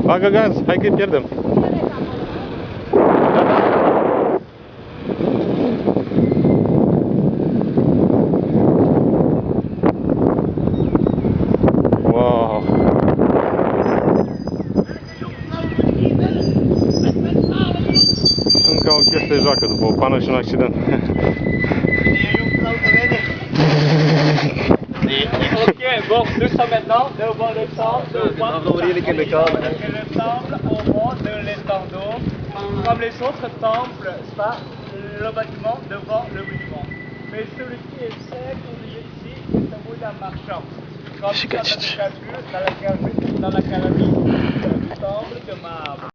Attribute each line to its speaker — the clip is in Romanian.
Speaker 1: Bagă gaz, hai că-i pierdem. Wow. Încă o chestie joacă după o pană și un accident.
Speaker 2: Ok, bon, nous sommes maintenant devant le temple de au rond de l'étendard. Comme les autres temples, ça, le bâtiment devant le monument. Mais celui-ci est très oublié ici, c'est celui d'un marchand. Comme ça, dans la case